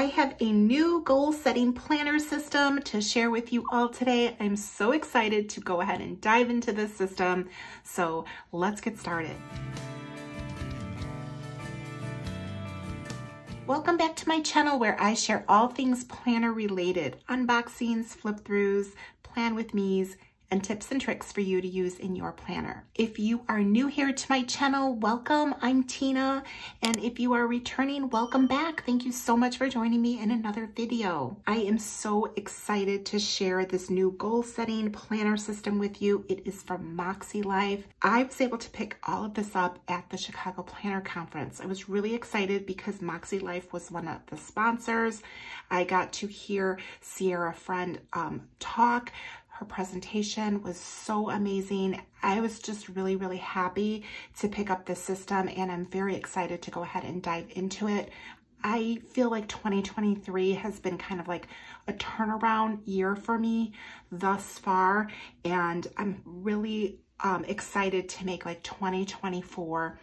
I have a new goal setting planner system to share with you all today. I'm so excited to go ahead and dive into this system. So let's get started. Welcome back to my channel where I share all things planner related, unboxings, flip throughs, plan with me's, and tips and tricks for you to use in your planner. If you are new here to my channel, welcome. I'm Tina. And if you are returning, welcome back. Thank you so much for joining me in another video. I am so excited to share this new goal setting planner system with you. It is from Makselife. I was able to pick all of this up at the Chicago Planner Conference. I was really excited because Makselife was one of the sponsors. I got to hear Sierra Friend talk. Her presentation was so amazing. I was just really, really happy to pick up this system, and I'm very excited to go ahead and dive into it. I feel like 2023 has been kind of like a turnaround year for me thus far, and I'm really excited to make like 2024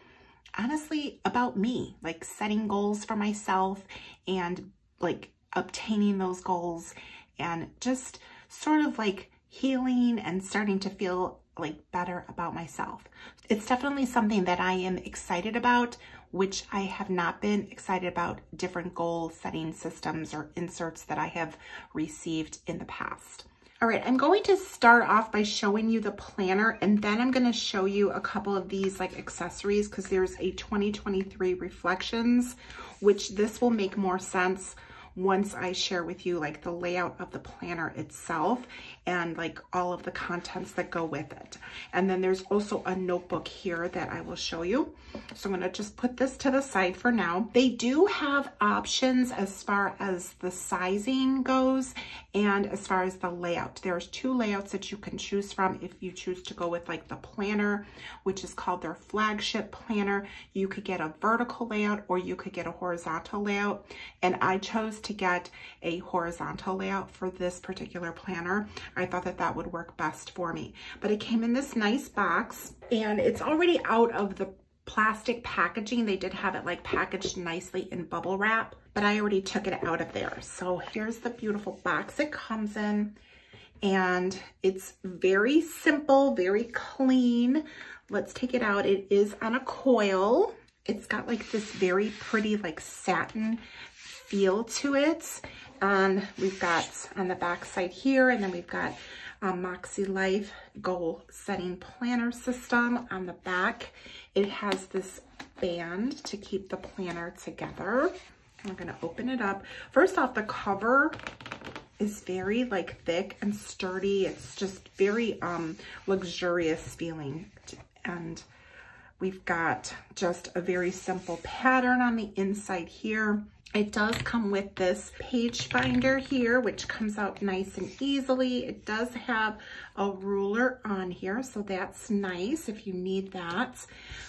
honestly about me, like setting goals for myself and like obtaining those goals and just sort of like healing and starting to feel like better about myself. It's definitely something that I am excited about, which I have not been excited about different goal setting systems or inserts that I have received in the past. All right, I'm going to start off by showing you the planner, and then I'm going to show you a couple of these like accessories because there's a 2023 reflections, which this will make more sense once I share with you like the layout of the planner itself and like all of the contents that go with it. And then there's also a notebook here that I will show you. So I'm going to just put this to the side for now. They do have options as far as the sizing goes and as far as the layout. There's two layouts that you can choose from if you choose to go with like the planner, which is called their flagship planner. You could get a vertical layout or you could get a horizontal layout. And I chose to get a horizontal layout for this particular planner. I thought that that would work best for me. But it came in this nice box and it's already out of the plastic packaging. They did have it like packaged nicely in bubble wrap, but I already took it out of there. So here's the beautiful box it comes in, and it's very simple, very clean. Let's take it out. It is on a coil. It's got like this very pretty like satin feel to it. And we've got on the back side here, and then we've got Makselife goal setting planner system on the back. It has this band to keep the planner together. And we're gonna open it up. First off, the cover is very like thick and sturdy. It's just very luxurious feeling. And we've got just a very simple pattern on the inside here. It does come with this page finder here, which comes out nice and easily. It does have a ruler on here, so that's nice if you need that.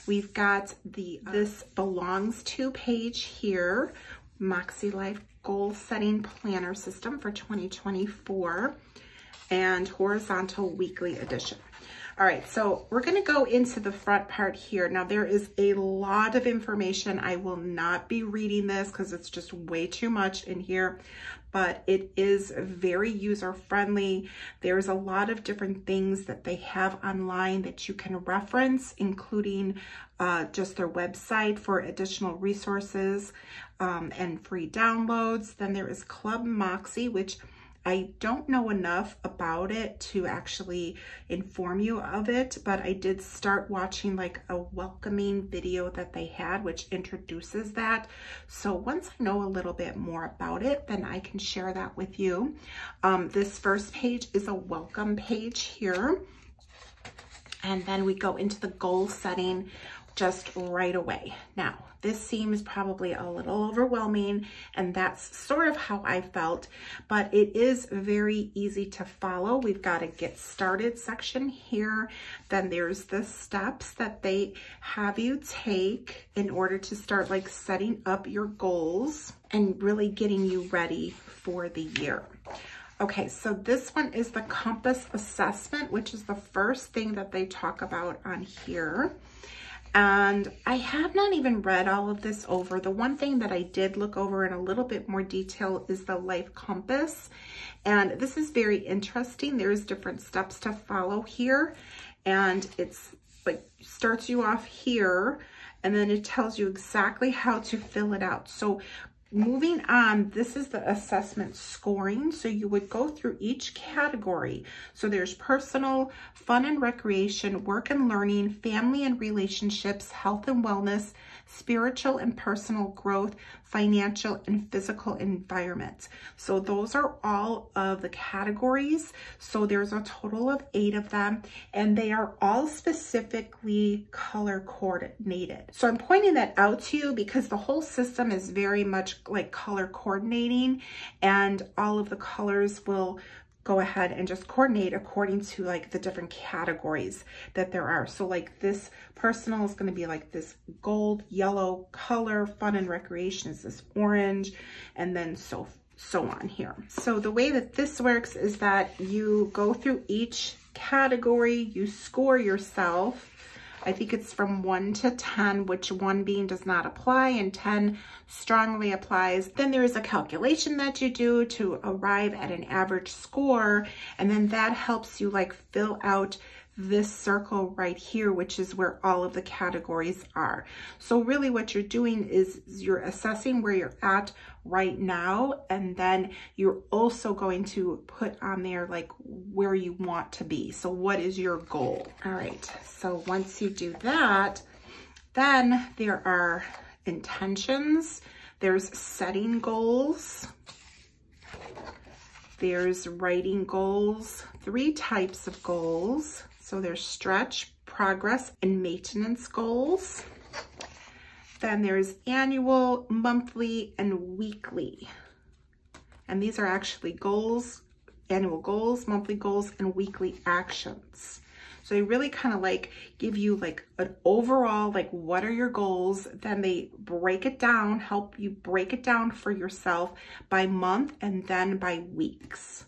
We've got the this belongs to page here, Makselife goal setting planner system for 2024 and horizontal weekly edition. All right, so we're gonna go into the front part here. Now there is a lot of information. I will not be reading this because it's just way too much in here, but it is very user-friendly. There's a lot of different things that they have online that you can reference, including just their website for additional resources and free downloads. Then there is Club Moxie, which I don't know enough about it to actually inform you of it, but I did start watching like a welcoming video that they had, which introduces that. So once I know a little bit more about it, then I can share that with you. This first page is a welcome page here. And then we go into the goal setting just right away. Now, this seems probably a little overwhelming, and that's sort of how I felt, but it is very easy to follow. We've got a get started section here. Then there's the steps that they have you take in order to start like setting up your goals and really getting you ready for the year. Okay, so this one is the compass assessment, which is the first thing that they talk about on here. And I have not even read all of this over. The one thing that I did look over in a little bit more detail is the life compass. And this is very interesting. There's different steps to follow here. And it's like starts you off here, and then it tells you exactly how to fill it out. So moving on, this is the assessment scoring. So you would go through each category. So there's personal, fun and recreation, work and learning, family and relationships, health and wellness, spiritual and personal growth, financial and physical environment. So those are all of the categories. So there's a total of 8 of them, and they are all specifically color coordinated. So I'm pointing that out to you because the whole system is very much like color coordinating, and all of the colors will go ahead and just coordinate according to like the different categories that there are. So like this personal is going to be like this gold, yellow color, fun and recreation is this orange, and then so on here. So the way that this works is that you go through each category, you score yourself. I think it's from 1 to 10, which 1 being does not apply and 10 strongly applies. Then there is a calculation that you do to arrive at an average score. And then that helps you like fill out this circle right here, which is where all of the categories are. So really what you're doing is you're assessing where you're at right now, and then you're also going to put on there like where you want to be. So what is your goal? All right, so once you do that, then there are intentions, there's setting goals, there's writing goals, 3 types of goals. So there's stretch, progress, and maintenance goals. Then there's annual, monthly, and weekly. And these are actually goals, annual goals, monthly goals, and weekly actions. So they really kind of like give you like an overall, like what are your goals? Then they break it down, help you break it down for yourself by month and then by weeks.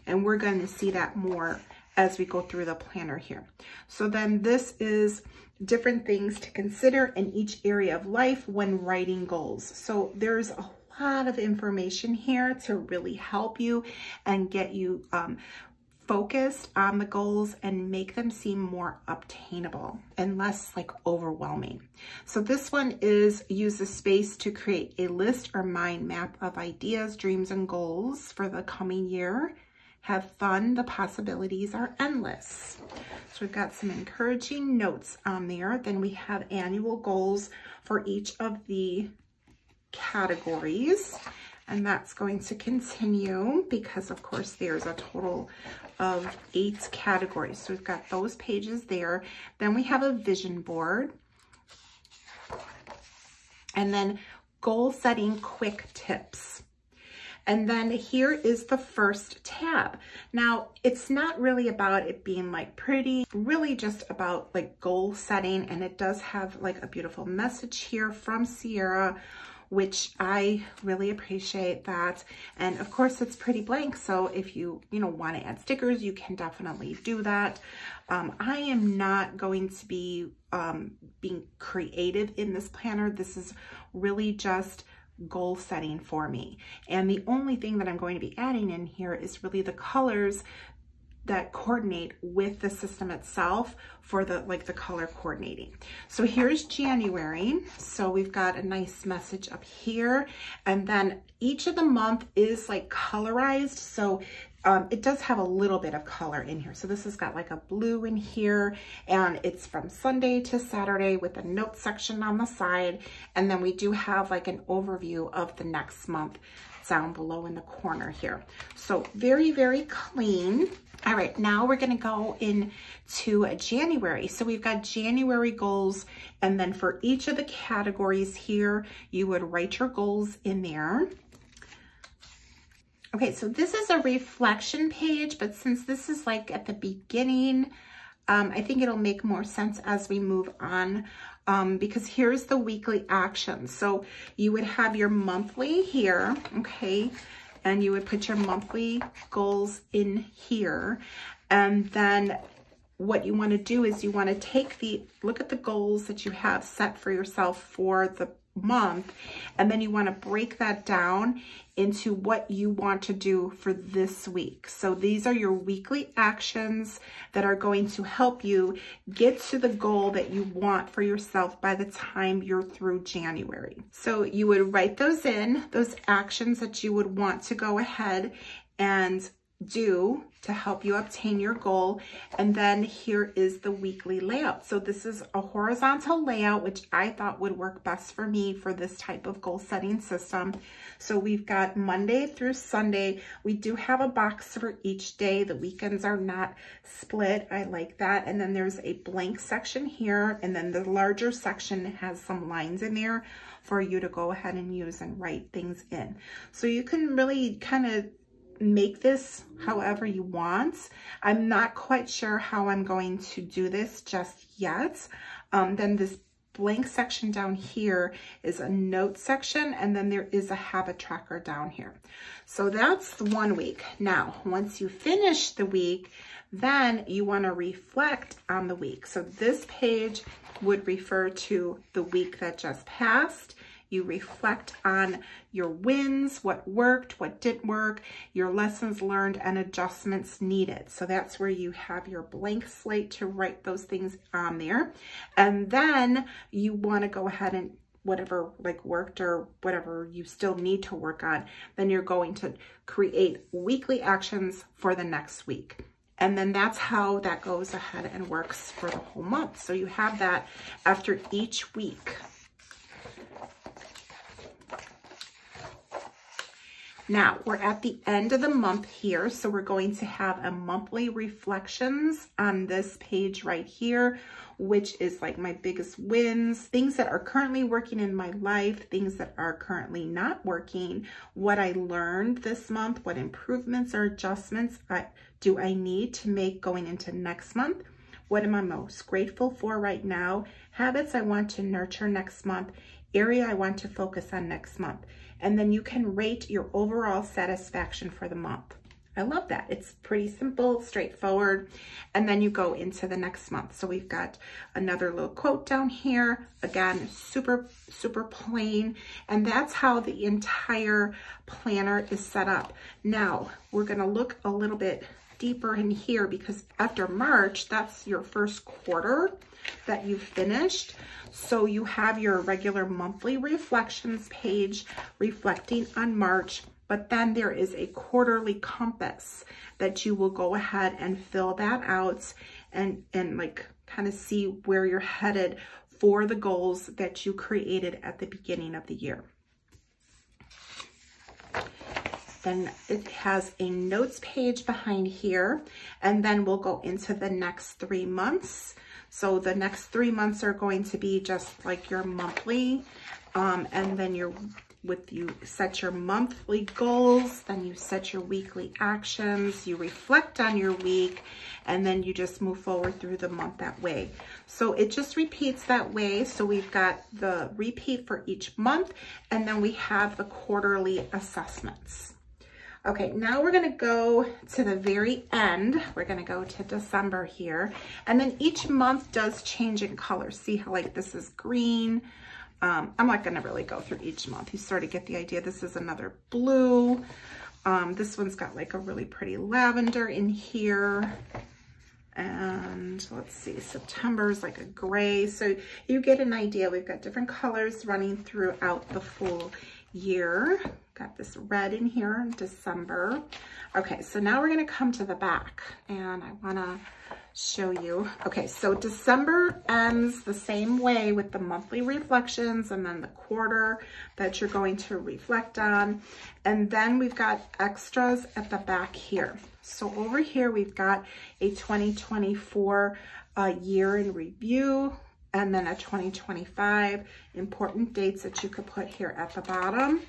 And we're going to see that more as we go through the planner here. So then this is different things to consider in each area of life when writing goals. So there's a lot of information here to really help you and get you focused on the goals and make them seem more obtainable and less like overwhelming. So this one is use the space to create a list or mind map of ideas, dreams, and goals for the coming year. Have fun, the possibilities are endless. So we've got some encouraging notes on there. Then we have annual goals for each of the categories. And that's going to continue because of course there's a total of 8 categories. So we've got those pages there. Then we have a vision board. And then goal setting quick tips. And then here is the first tab. Now, it's not really about it being like pretty, really just about like goal setting. And it does have like a beautiful message here from Sierra, which I really appreciate that. And of course it's pretty blank. So if you want to add stickers, you can definitely do that. I am not going to be being creative in this planner. This is really just goal setting for me. And the only thing that I'm going to be adding in here is really the colors that coordinate with the system itself for the color coordinating. So here's January. So we've got a nice message up here, and then each of the month is like colorized. So it does have a little bit of color in here. So this has got like a blue in here, and it's from Sunday to Saturday with a note section on the side. And then we do have like an overview of the next month down below in the corner here. So very, very clean. All right, now we're gonna go into January. So we've got January goals, and then for each of the categories here, you would write your goals in there. Okay, so this is a reflection page, but since this is like at the beginning, I think it'll make more sense as we move on, because here's the weekly action. So you would have your monthly here, okay, and you would put your monthly goals in here, and then what you want to do is you want to take look at the goals that you have set for yourself for the month, and then you want to break that down into what you want to do for this week. So these are your weekly actions that are going to help you get to the goal that you want for yourself by the time you're through January. So you would write those in, those actions that you would want to go ahead and do to help you obtain your goal. And then here is the weekly layout. So this is a horizontal layout, which I thought would work best for me for this type of goal setting system. So we've got Monday through Sunday. We do have a box for each day. The weekends are not split. I like that. And then there's a blank section here. And then the larger section has some lines in there for you to go ahead and use and write things in. So you can really kind of make this however you want. I'm not quite sure how I'm going to do this just yet. Then this blank section down here is a note section, and then there is a habit tracker down here. So that's 1 week. Now, once you finish the week, then you want to reflect on the week. So this page would refer to the week that just passed. You reflect on your wins, what worked, what didn't work, your lessons learned, and adjustments needed. So that's where you have your blank slate to write those things on there. And then you want to go ahead and whatever like worked or whatever you still need to work on, then you're going to create weekly actions for the next week. And then that's how that goes ahead and works for the whole month. So you have that after each week. Now, we're at the end of the month here, so we're going to have a monthly reflections on this page right here, which is like my biggest wins, things that are currently working in my life, things that are currently not working, what I learned this month, what improvements or adjustments do I need to make going into next month, what am I most grateful for right now, habits I want to nurture next month, area I want to focus on next month. And then you can rate your overall satisfaction for the month. I love that. It's pretty simple, straightforward. And then you go into the next month. So we've got another little quote down here. Again, super, super plain. And that's how the entire planner is set up. Now, we're gonna look a little bit deeper in here because after March, that's your first quarter that you've finished. So you have your regular monthly reflections page reflecting on March, but then there is a quarterly compass that you will go ahead and fill that out and like kind of see where you're headed for the goals that you created at the beginning of the year. Then it has a notes page behind here, and then we'll go into the next 3 months. So the next 3 months are going to be just like your monthly, and then you set your monthly goals, then you set your weekly actions, you reflect on your week, and then you just move forward through the month that way. So it just repeats that way. So we've got the repeat for each month, and then we have the quarterly assessments. Okay, now we're gonna go to the very end. We're gonna go to December here. And then each month does change in color. See how like this is green. I'm not gonna really go through each month. You sort of get the idea. This is another blue. This one's got like a really pretty lavender in here. And let's see, September is like a gray. So you get an idea. We've got different colors running throughout the full year. Got this red in here in December. Okay, so now we're gonna come to the back and I wanna show you. Okay, so December ends the same way with the monthly reflections and then the quarter that you're going to reflect on. And then we've got extras at the back here. So over here, we've got a 2024 year in review, and then a 2025 important dates that you could put here at the bottom.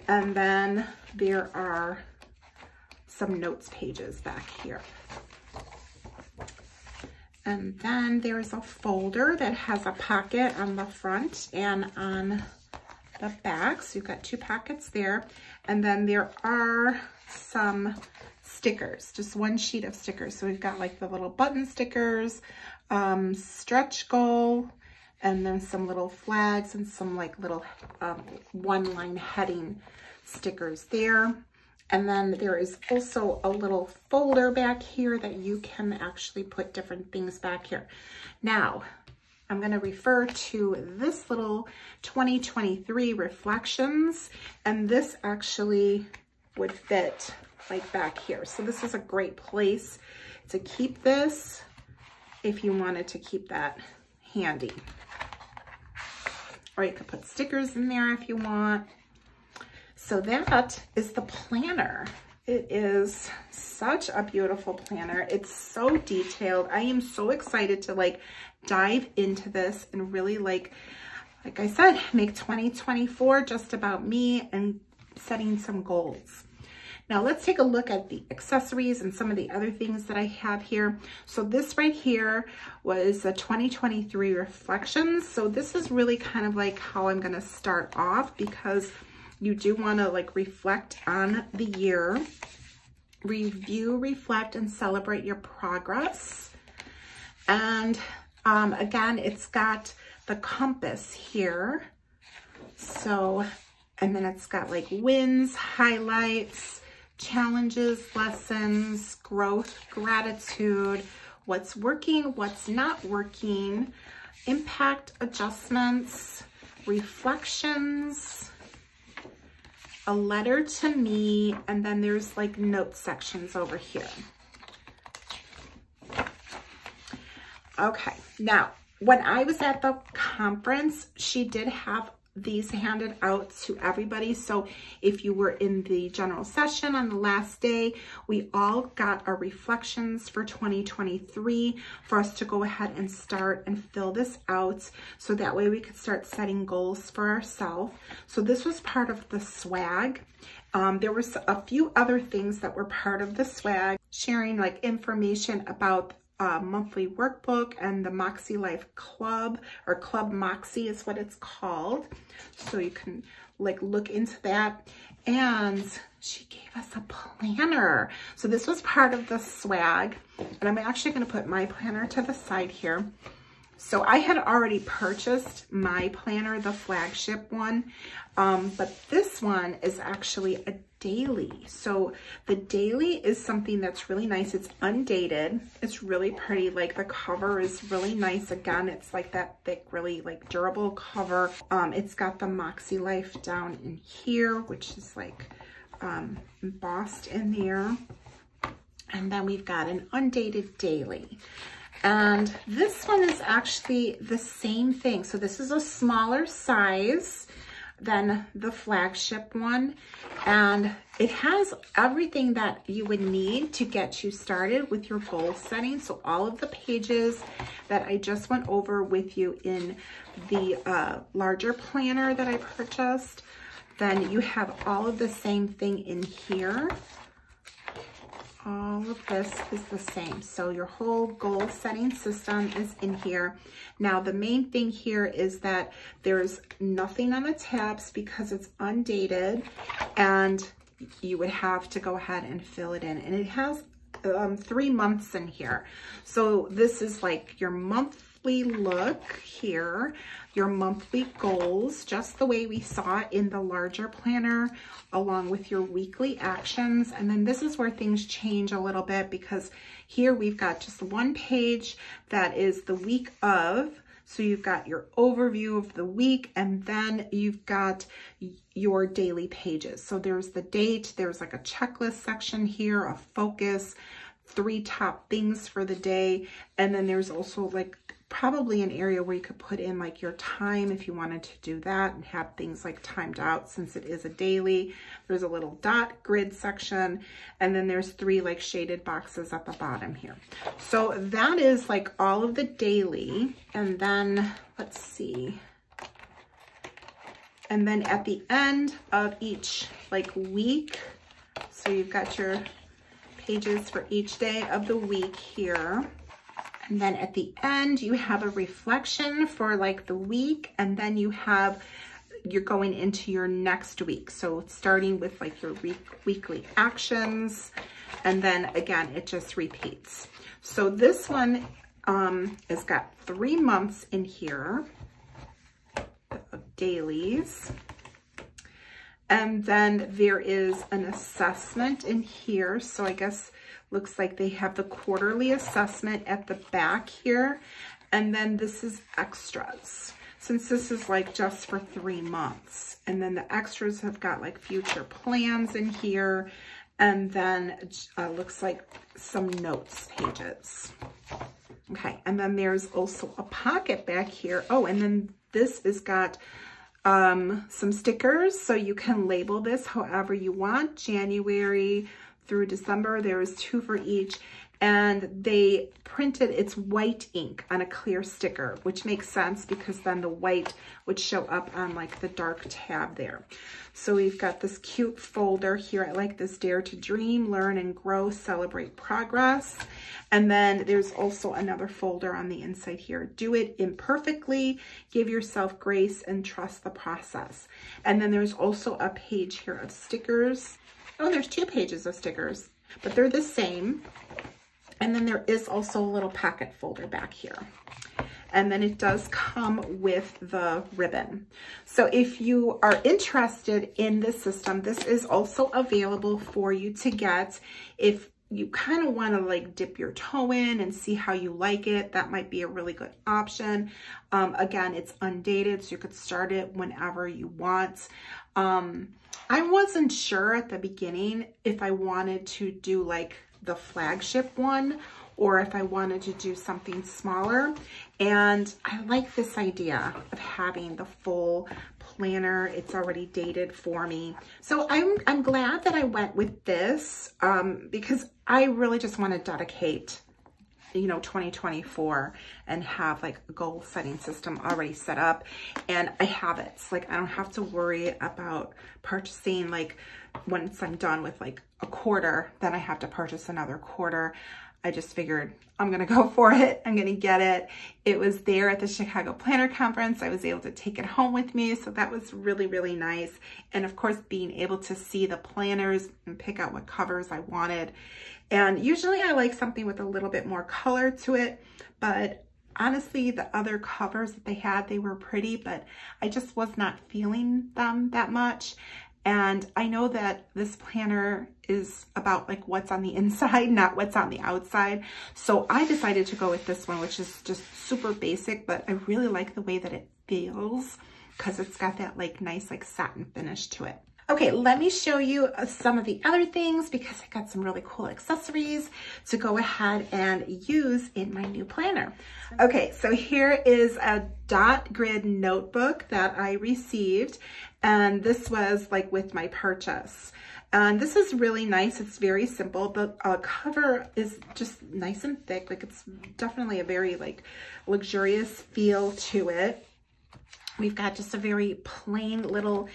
And then there are some notes pages back here. And then there's a folder that has a pocket on the front and on the back. So you've got 2 pockets there. And then there are some stickers, just one sheet of stickers. So we've got like the little button stickers, stretch goal, and then some little flags and some like little one-line heading stickers there. And then there is also a little folder back here that you can actually put different things back here. Now, I'm going to refer to this little 2023 reflections, and this actually would fit like back here. So this is a great place to keep this if you wanted to keep that handy. Or you could put stickers in there if you want. So that is the planner. It is such a beautiful planner. It's so detailed. I am so excited to like dive into this and really like I said, make 2024 just about me and setting some goals. Now let's take a look at the accessories and some of the other things that I have here. So this right here was the 2023 reflections. So this is really kind of like how I'm going to start off, because you do want to like reflect on the year, review, reflect, and celebrate your progress. And again, it's got the compass here. So, and then it's got like wins, highlights, challenges, lessons, growth, gratitude, what's working, what's not working, impact, adjustments, reflections, a letter to me, and then there's like note sections over here. Okay, now when I was at the conference, she did have these handed out to everybody. So if you were in the general session on the last day, we all got our reflections for 2023 for us to go ahead and start and fill this out, so that way we could start setting goals for ourselves. So this was part of the swag. There was a few other things that were part of the swag, sharing like information about monthly workbook and the Makselife Club, or Club Moxie is what it's called. So you can like look into that. And she gave us a planner. So this was part of the swag. And I'm actually going to put my planner to the side here. So I had already purchased my planner, the flagship one. But this one is actually a daily. So the daily is something that's really nice. It's undated. It's really pretty. Like the cover is really nice. Again, it's like that thick, really like durable cover. It's got the Makselife down in here, which is like embossed in there. And then we've got an undated daily. And this one is actually the same thing. So this is a smaller size than the flagship one, and it has everything that you would need to get you started with your goal setting. So all of the pages that I just went over with you in the larger planner that I purchased, then you have all of the same thing in here. All of this is the same. So your whole goal setting system is in here. Now, the main thing here is that there's nothing on the tabs because it's undated, and you would have to go ahead and fill it in. And it has 3 months in here. So this is like your monthly look here, your monthly goals, just the way we saw it in the larger planner, along with your weekly actions. And then this is where things change a little bit, because here we've got just one page that is the week of. So you've got your overview of the week, and then you've got your daily pages. So there's the date, there's like a checklist section here, a focus, 3 top things for the day. And then there's also like probably an area where you could put in like your time if you wanted to do that and have things like timed out, since it is a daily. There's a little dot grid section, and then there's 3 like shaded boxes at the bottom here. So that is like all of the daily. And then let's see. And then at the end of each like week, so you've got your pages for each day of the week here. And then at the end, you have a reflection for like the week, and then you have you're going into your next week. So starting with like your weekly actions, and then again, it just repeats. So this one has got 3 months in here of dailies. And then there is an assessment in here. So I guess looks like they have the quarterly assessment at the back here. And then this is extras, since this is like just for 3 months. And then the extras have got like future plans in here. And then looks like some notes pages. Okay, and then there's also a pocket back here. Oh, and then this has got some stickers, so you can label this however you want. January through December, there's 2 for each. And they printed, it's white ink on a clear sticker, which makes sense because then the white would show up on like the dark tab there. So we've got this cute folder here. I like this: Dare to Dream, Learn and Grow, Celebrate Progress. And then there's also another folder on the inside here: Do it imperfectly, give yourself grace, and trust the process. And then there's also a page here of stickers. Oh, there's 2 pages of stickers, but they're the same. And then there is also a little pocket folder back here. And then it does come with the ribbon. So if you are interested in this system, this is also available for you to get. If you kind of want to like dip your toe in and see how you like it, that might be a really good option. Again, it's undated, so you could start it whenever you want. I wasn't sure at the beginning if I wanted to do like the flagship one or if I wanted to do something smaller. And I like this idea of having the full planner. It's already dated for me. So I'm glad that I went with this because I really just want to dedicate, you know, 2024 and have like a goal setting system already set up. And I have it. It's like I don't have to worry about purchasing, like once I'm done with like a quarter, then I have to purchase another quarter. I just figured I'm gonna go for it. I'm gonna get it. It was there at the Chicago Planner Conference. I was able to take it home with me. So that was really, really nice. And of course, being able to see the planners and pick out what covers I wanted. And usually I like something with a little bit more color to it, but honestly, the other covers that they had, they were pretty, but I just was not feeling them that much. And I know that this planner is about like what's on the inside, not what's on the outside. So I decided to go with this one, which is just super basic, but I really like the way that it feels because it's got that like nice like satin finish to it. Okay, let me show you some of the other things because I got some really cool accessories to go ahead and use in my new planner. Okay, so here is a dot grid notebook that I received, and this was like with my purchase. And this is really nice. It's very simple. The cover is just nice and thick. Like it's definitely a very like luxurious feel to it. We've got just a very plain little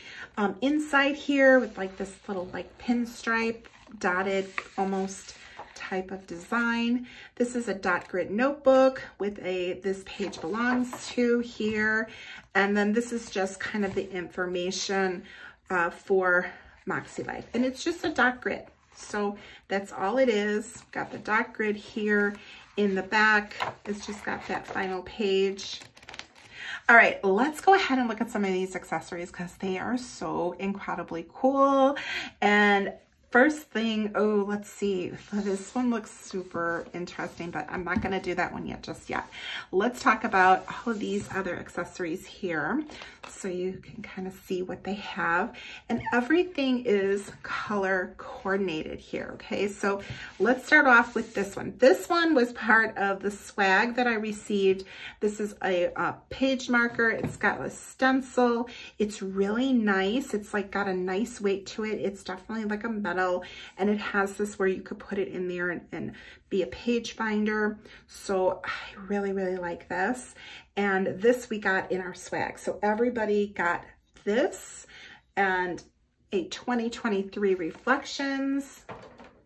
inside here with like this little like pinstripe dotted almost type of design. This is a dot grid notebook with a this page belongs to here. And then this is just kind of the information for Makselife. And it's just a dot grid. So that's all it is. Got the dot grid here in the back. It's just got that final page. All right, let's go ahead and look at some of these accessories because they are so incredibly cool. And first thing, oh, let's see. This one looks super interesting, but I'm not gonna do that one yet, just yet. Let's talk about all of these other accessories here so you can kind of see what they have. And everything is color coordinated here, okay? So let's start off with this one. This one was part of the swag that I received. This is a page marker. It's got a stencil. It's really nice. It's like got a nice weight to it. It's definitely like a metal, and it has this where you could put it in there and be a page finder. So I really, really like this. And this we got in our swag. So everybody got this and a 2023 reflections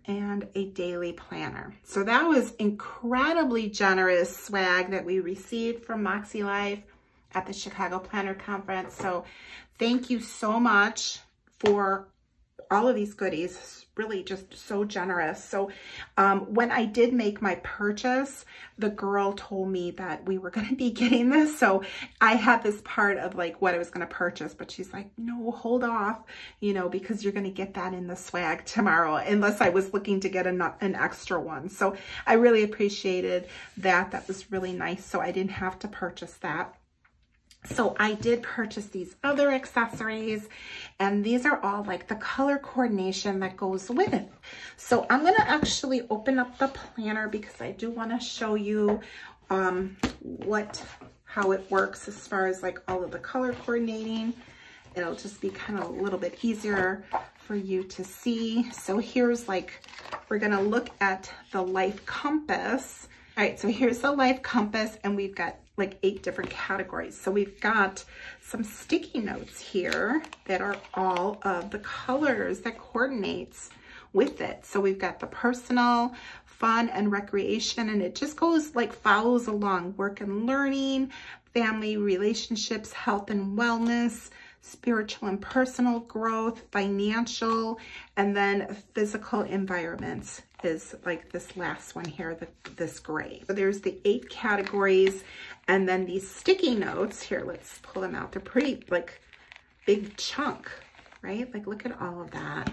and a daily planner. So that was incredibly generous swag that we received from Makselife at the Chicago Planner Conference. So Thank you so much for all of these goodies. Really just so generous. So when I did make my purchase, the girl told me that we were going to be getting this. So I had this part of like what I was going to purchase, but she's like, no, hold off, you know, because you're going to get that in the swag tomorrow, unless I was looking to get an extra one. So I really appreciated that. That was really nice. So I didn't have to purchase that. So I did purchase these other accessories, and these are all like the color coordination that goes with it. So I'm going to actually open up the planner because I do want to show you how it works as far as like all of the color coordinating. It'll just be kind of a little bit easier for you to see. So here's like, we're going to look at the life compass. All right, so here's the life compass, and we've got like 8 different categories. So we've got some sticky notes here that are all of the colors that coordinates with it. So we've got the personal, fun, and recreation, and it just goes like follows along: work and learning, family, relationships, health and wellness, spiritual and personal growth, financial, and then physical environments is like this last one here, this gray. So there's the 8 categories, and then these sticky notes here, let's pull them out. They're pretty like big chunk, right? Like look at all of that.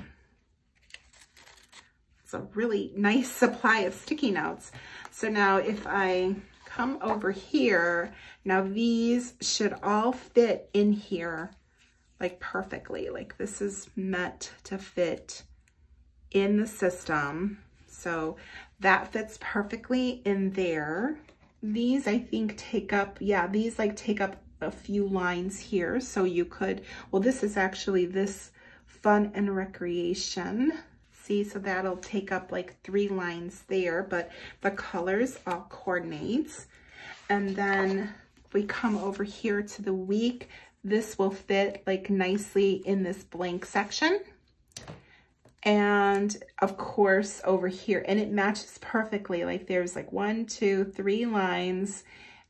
It's a really nice supply of sticky notes. So now if I come over here, now these should all fit in here like perfectly. Like this is meant to fit in the system. So that fits perfectly in there. These I think take up, yeah, these like take up a few lines here. So you could, well, this is actually this fun and recreation. See, so that'll take up like 3 lines there, but the colors all coordinates. And then if we come over here to the week, this will fit like nicely in this blank section. And of course over here, and it matches perfectly. Like there's like 1, 2, 3 lines,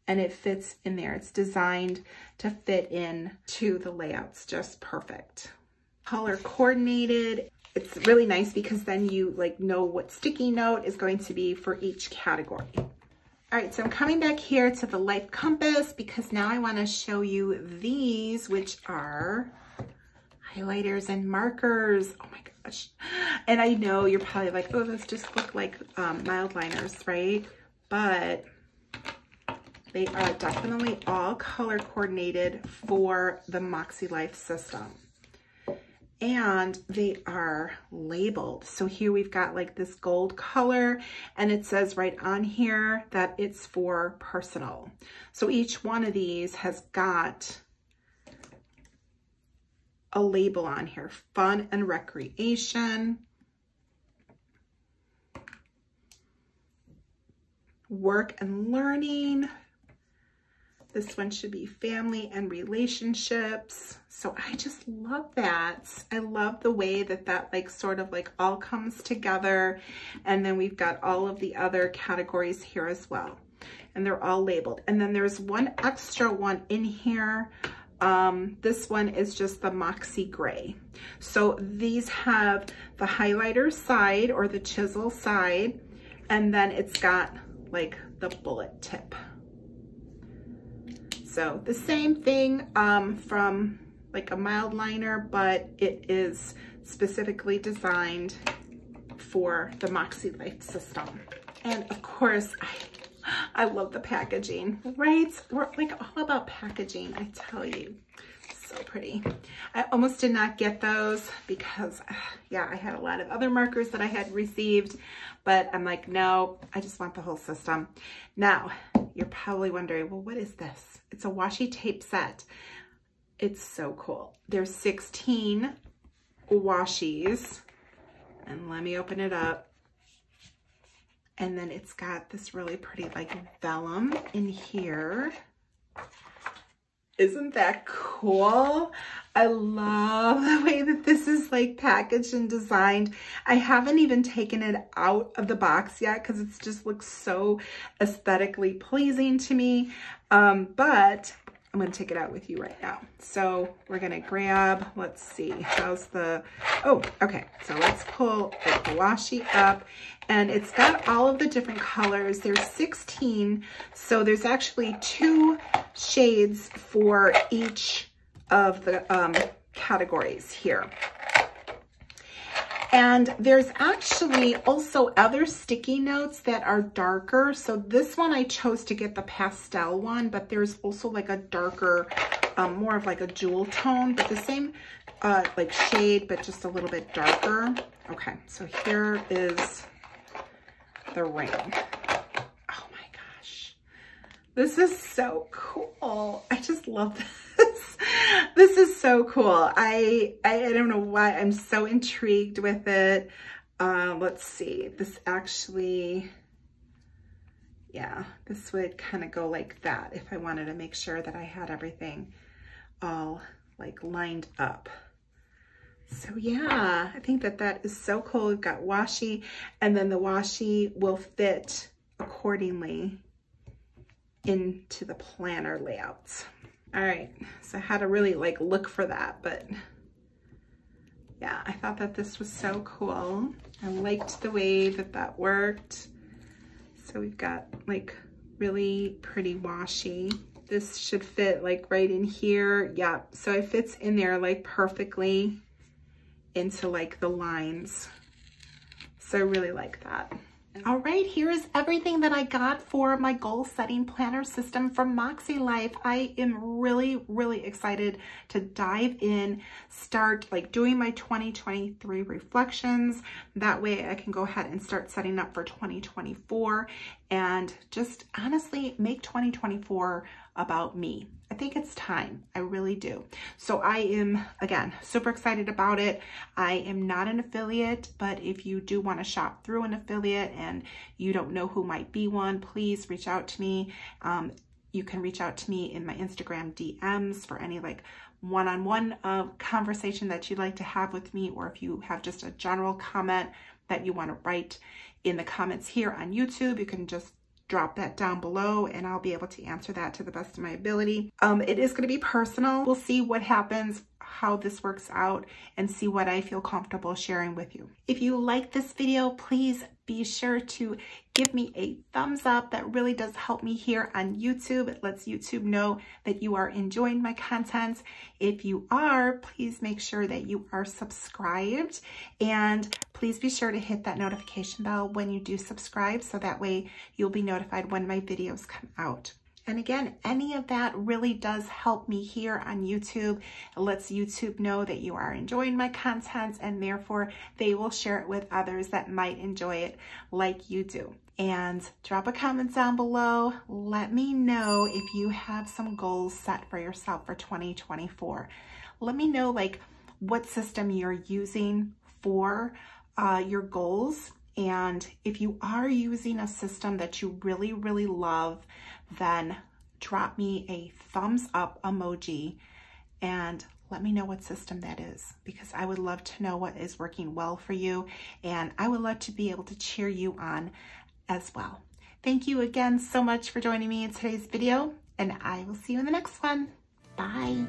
and it fits in there. It's designed to fit in to the layouts just perfect. Color coordinated. It's really nice because then you like know what sticky note is going to be for each category. All right, so I'm coming back here to the life compass because now I want to show you these, which are highlighters and markers. Oh my gosh. And I know you're probably like, oh, those just look like Mildliners, right? But they are definitely all color coordinated for the Makselife system. And they are labeled. So here we've got like this gold color, and it says right on here that it's for personal. So each one of these has got a label on here: fun and recreation, work and learning. This one should be family and relationships. So I just love that. I love the way that that like sort of like all comes together. And then we've got all of the other categories here as well. And they're all labeled. And then there's one extra one in here. This one is just the Moxie Gray. So these have the highlighter side or the chisel side. And then it's got like the bullet tip. So the same thing from like a Mildliner, but it is specifically designed for the Makselife system. And of course, I love the packaging, right? We're like all about packaging, I tell you. So pretty. I almost did not get those because, yeah, I had a lot of other markers that I had received, but I'm like, no, I just want the whole system. Now, you're probably wondering, well, what is this? It's a washi tape set. It's so cool. There's 16 washies, and let me open it up. And then it's got this really pretty like vellum in here. Isn't that cool? I love the way that this is like packaged and designed. I haven't even taken it out of the box yet because it just looks so aesthetically pleasing to me. But I'm going to take it out with you right now. So we're going to grab, let's see, how's the, oh, okay. So let's pull the washi up, and it's got all of the different colors. There's 16. So there's actually 2 shades for each of the categories here. And there's actually also other sticky notes that are darker. So this one I chose to get the pastel one, but there's also like a darker, more of like a jewel tone, but the same like shade, but just a little bit darker. Okay, so here is the ring. Oh my gosh. This is so cool. I just love this. This is so cool. I don't know why I'm so intrigued with it. Let's see. This actually, yeah, this would kind of go like that if I wanted to make sure that I had everything all like lined up. So yeah, I think that that is so cool. We've got washi, and then the washi will fit accordingly into the planner layouts. All right, so I had to really like look for that, but yeah, I thought that this was so cool. I liked the way that that worked. So we've got like really pretty washi. This should fit like right in here. Yeah, so it fits in there like perfectly into like the lines. So I really like that. All right, here is everything that I got for my goal setting planner system from Makselife. I am really, really excited to dive in, start like doing my 2023 reflections. That way I can go ahead and start setting up for 2024 and just honestly make 2024 about me. I think it's time. I really do. So I am, again, super excited about it. I am not an affiliate, but if you do want to shop through an affiliate and you don't know who might be one, please reach out to me. You can reach out to me in my Instagram DMs for any like one-on-one conversation that you'd like to have with me, or if you have just a general comment that you want to write in the comments here on YouTube, you can just drop that down below and I'll be able to answer that to the best of my ability. It is going to be personal. We'll see what happens, how this works out, and see what I feel comfortable sharing with you. If you like this video, please be sure to give me a thumbs up. That really does help me here on YouTube. It lets YouTube know that you are enjoying my content. If you are, please make sure that you are subscribed, and please be sure to hit that notification bell when you do subscribe, so that way you'll be notified when my videos come out. And again, any of that really does help me here on YouTube. It lets YouTube know that you are enjoying my content, and therefore they will share it with others that might enjoy it like you do. And drop a comment down below. Let me know if you have some goals set for yourself for 2024. Let me know like what system you're using for your goals. And if you are using a system that you really, really love, then drop me a thumbs up emoji and let me know what system that is, because I would love to know what is working well for you, and I would love to be able to cheer you on as well. Thank you again so much for joining me in today's video, and I will see you in the next one. Bye.